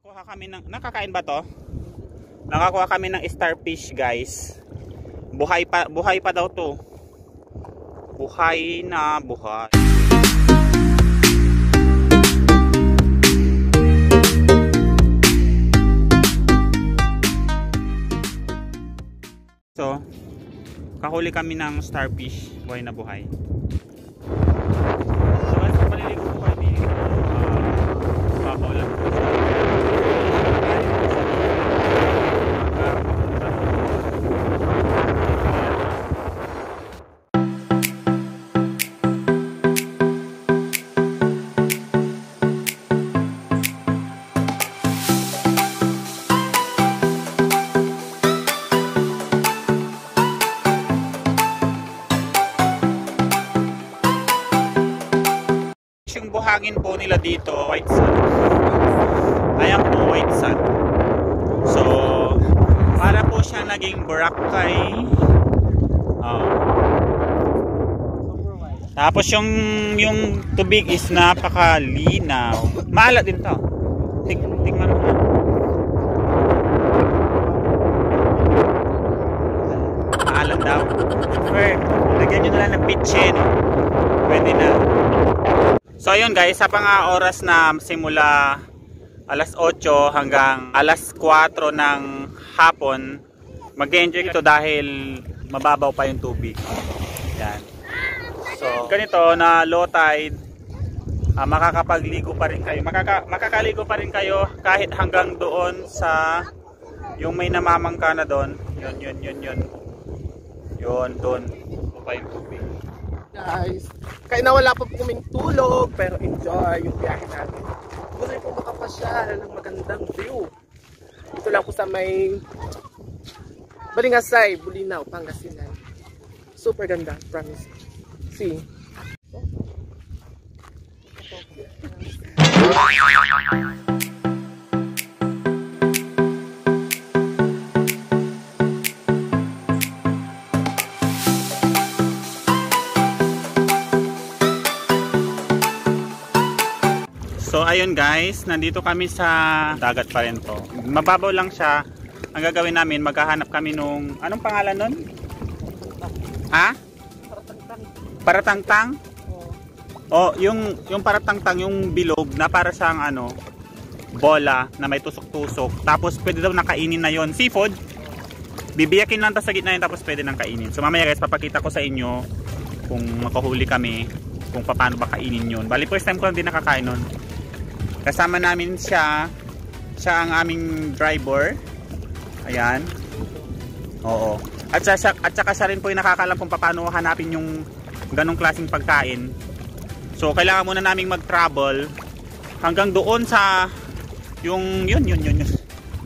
Nakakuha kami ng, nakakain ba to? Nakakuha kami ng starfish, guys. Buhay pa daw to. Buhay na buhay. So, kahuli kami ng starfish, buhay na buhay. So, as maliligo po kami, babaw lang. Yung buhangin po nila dito, white sand. Ayan po, white sand. So, para po siya naging Boracay. Tapos yung tubig is napakalinaw. Maalat din to. Tingnan mo. Maalat daw. Or, lagyan nyo na lang ng pitchin. Pwede na. So ayun guys, sa pang oras na simula alas 8 hanggang alas 4 ng hapon, mag-enjoy ito dahil mababaw pa yung tubig. Yan. So ganito na low tide, makakapagligo pa rin kayo. Makakaligo pa rin kayo kahit hanggang doon sa yung may namamangka na doon. Yun. Yun doon. Ito pa yung tubig. Guys, kaya nawala pa po kaming tulog pero enjoy yung biyahe natin. Gusto rin po makapasyal ng magandang view. Ito lang po sa may Balingasay, Bulinaw, Pangasinan. Super ganda, promise. See? So ayun guys, nandito kami sa dagat pa rin to. Mababaw lang siya. Ang gagawin namin, maghahanap kami nung, anong pangalan nun? Ha? Paratangtang? Oh, yung paratangtang, yung bilog na para siyang ano, bola na may tusok-tusok. Tapos pwede daw nakainin na yon. Seafood. Bibiyakin lang sa gitna yun, tapos pwede nang kainin. So mamaya guys, papakita ko sa inyo kung makahuli kami, kung paano ba kainin yun. Bali first time ko lang din nakakain nun. Kasama namin siya ang aming driver. Ayan. Oo. At saka siya rin po yung nakakaalam kung paano hanapin yung ganong klaseng pagkain. So kailangan muna naming mag-travel hanggang doon sa yung yun.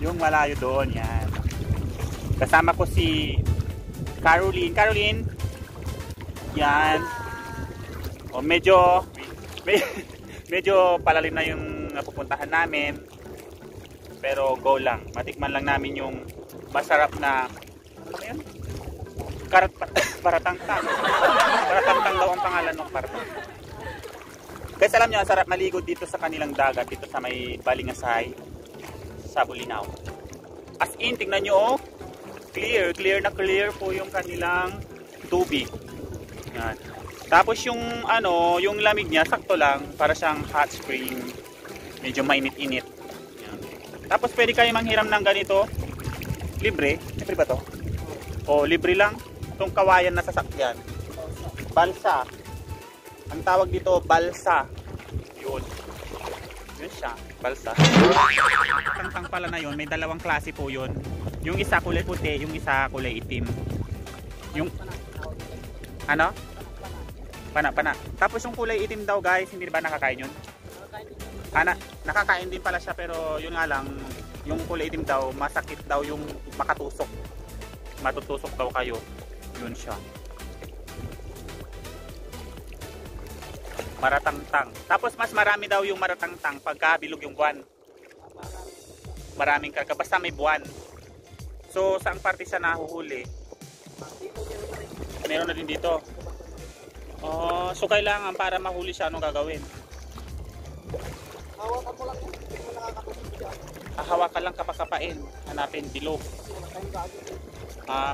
Yung malayo doon, yan. Kasama ko si Caroline. Yan. O medyo palalim na yung napupuntahan namin, pero go lang, matikman lang namin yung masarap na ano yun? Paratangtang daw ang pangalan ng paratangtang. Guys, alam nyo, ang sarap maligo dito sa kanilang dagat, dito sa may Balingasay sa Bulinaw. As in, tignan nyo, clear na clear po yung kanilang tubig. Yan. Tapos yung yung lamig niya sakto lang, para siyang hot spring. Medyo mainit-init. Tapos pwede kayo manghiram ng ganito. Libre ba to? O libre lang. Itong kawayan na sasakyan. Balsa. Ang tawag dito balsa. Yun siya, balsa. Tangtang pala na yun, may dalawang klase po yun. Yung isa kulay puti, yung isa kulay itim. Yung ano? Pana. Tapos yung kulay itim daw guys, hindi ba nakakain yun? Nakakain din pala siya, pero yun nga lang, yung kulay itim daw, masakit daw yung makatusok. Matutusok daw kayo. Yun siya. Maratangtang. Tapos mas marami daw yung maratangtang pagka bilog yung buwan. Maraming karga, basta may buwan. So, saang parte siya nahuhuli? Meron na din dito. So kailangan para mahuli siya, anong gagawin? Hawakan mo lang, hindi mo nakakatusok dyan. hahawakan lang kapakapain. Hanapin bilog.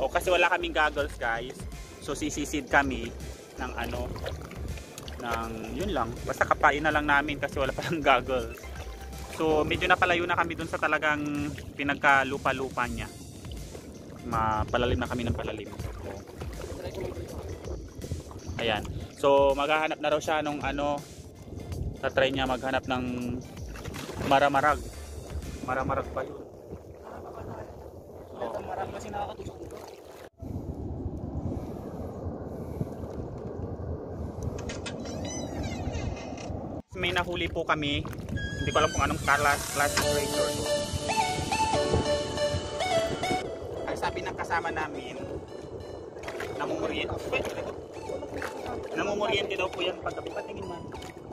O kasi wala kaming goggles guys. So sisisid kami ng ano, ng yun lang. Basta kapain na lang namin kasi wala palang goggles. So medyo napalayo na kami dun sa talagang pinagkalupa-lupa niya. Mapalalim na kami ng palalim. So, ayan. So maghahanap na raw siya nung ano, tatry niya maghanap ng maramarag. Maramarag pa yun. Marami kasi nakakatusok dito. May nahuli po kami. Hindi ko alam kung anong class operator. Ang sabi ng kasama namin, namumuriente daw po yan paggabi. Patingin man.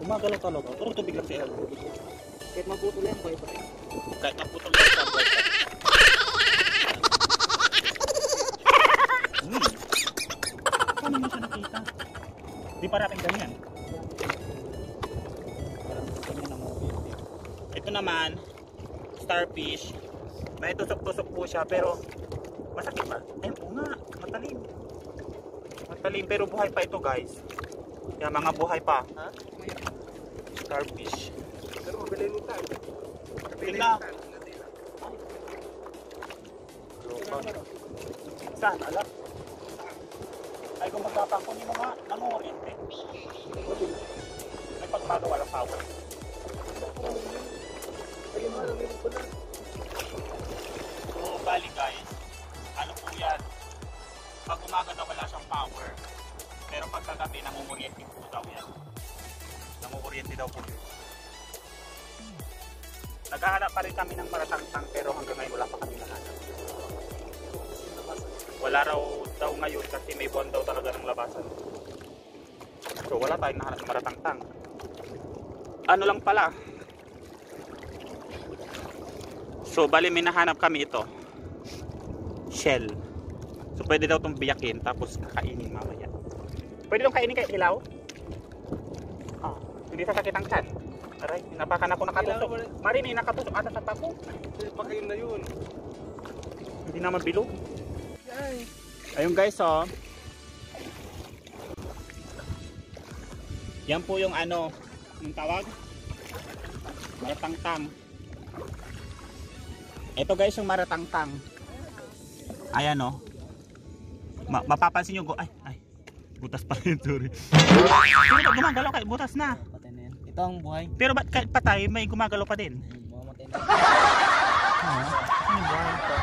Gumagalaw talaga. Pero tubig lang siya. Kahit maputol yan, buhay pa rin. Kahit naputol lang siya. Paano mo siya nakita? Di pa natin ganyan. Ito naman, starfish. May tusok-tusok po siya pero masakit ba? Ayun po nga, matalim. Matalim pero buhay pa ito guys. Yan, mga buhay pa. Ha? Starfish. Pero mabilin mo tayo. Tingnan. Saan? Alam? Ay kung magpapakunin mo nga, nanguhulinte. May pagbago walang power. So, bali guys, ano po yan? Pag umaga daw wala siyang power, pero pag kagabi namumuryente po daw yan. Namumuryente daw po yun. Naghahanap pa rin kami ng maratangtang pero hanggang ngayon wala pa kami nahanap. Wala raw daw ngayon kasi may buwan daw talaga ng labasan. So wala tayong nahanap ng maratangtang. Ano lang pala. So bali may nahanap kami ito. Shell. So pwede daw itong biyakin tapos kakainin mamaya. Pwede itong kainin kay ilaw? Hindi sasakit ang tiyan. Aray, napakan ako nakatusok. Marini, nakatusok ata sa pako. Pakain na yun. Hindi na mabilog. Ayun guys, oh. Yan po yung ano, yung tawag. Maratangtang. Ito guys yung maratangtang. Ayan oh. Mapapansin nyo, ay. Butas pa rin, sorry. Pero gumagalaw kayo, butas na. Ito ang buhay. Pero ba't kahit patay, may gumagalaw pa din? Mamamatay na. Ano buhay ito?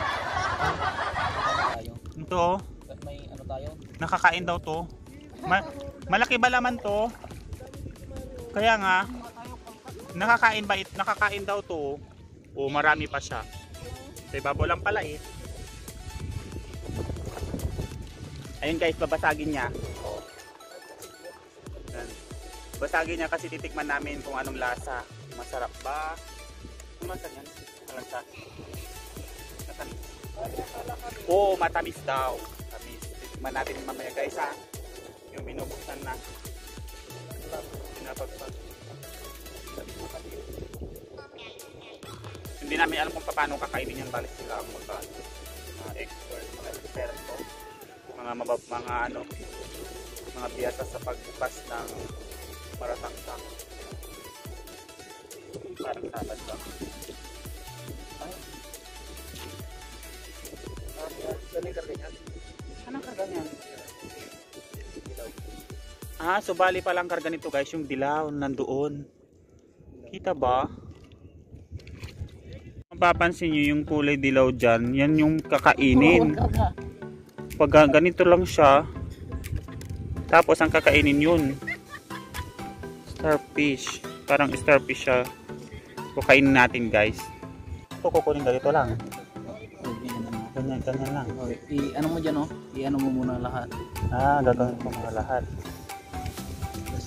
Ito, May ano tayo? nakakain daw to. Malaki ba laman to? Kaya nga, nakakain daw to. O marami pa siya. Sa ibabaw lang pala eh. Ayun guys, babasagin niya. Yan. Basagin niya kasi titikman namin kung anong lasa. Masarap ba? Ano lasa yan? Malasa. Matamis. Oo, matamis daw. Matamis. Titikman natin mamaya guys ha. Yung binubuksan na. Pinapagpag. Hindi namin alam kung paano kakainin yan. Balik sila ang mga expert, mga eksperto. Mga biyasa sa pagbukas ng maratangtang. Parang sabad ba? Anong karga niyan? So bali palang karga nito guys, yung dilaw nandoon. Kita ba? Mapapansin nyo yung kulay dilaw dyan, yan yung kakainin. Pag ganito lang siya, tapos ang kakainin yun. Starfish. Parang starfish siya. Kukainin natin guys. Ito kukunin ganito lang. Ganyan lang. I-ano mo dyan, oh? I-ano mo muna lahat. Gagawin ko mga lahat.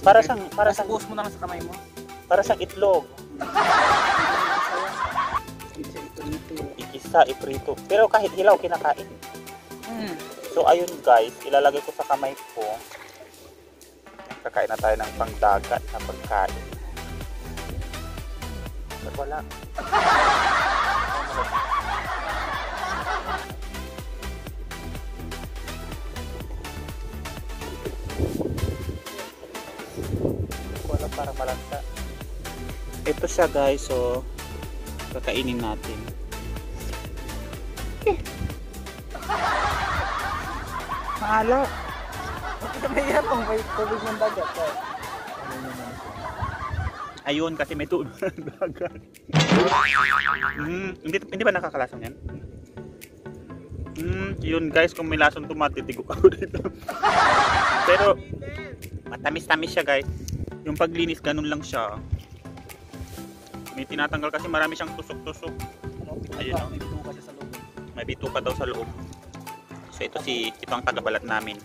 Para sa buhos mo na lang sa kamay mo. Para sa itlog. Ikisa, iprito. Pero kahit hilaw kinakain. So ayun guys, ilalagay ko sa kamay ko. Kakain na tayo ng pangdagat na pagkain. Pero wala. ito siya guys, so kakainin natin. Maala. May yapang, may tubig ng dagat. Ayun, kasi may tubig ng dagat. Hindi ba nakakalasang yan? Yun guys, kung may lasang tumatitigok ako dito. Pero matamis-tamis siya guys. Yung paglinis ganun lang siya. May tinatanggal kasi marami siyang tusok-tusok. Ayun, May bituka siya sa loob. may bituka daw sa loob. So ito ang tagabalat namin.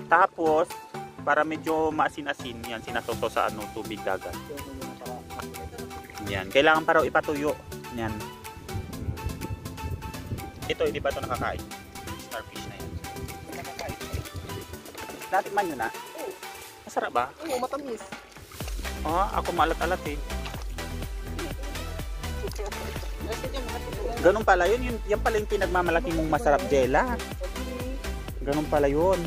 Tapos para medyo maasin-asin, yan sinasoso sa tubig dagat. Yan, kailangan para ipatuyo. Yan. Ito, hindi ba ito nakakain? Starfish na yan. Natikman nyo na? Oo. Masarap ba? Oo, matamis. Ako maalat-alat eh. Ganun pala yun. Yan pala yung pinagmamalaki mong masarap, Jella. Ganun pala yun.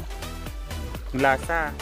Yung lasa.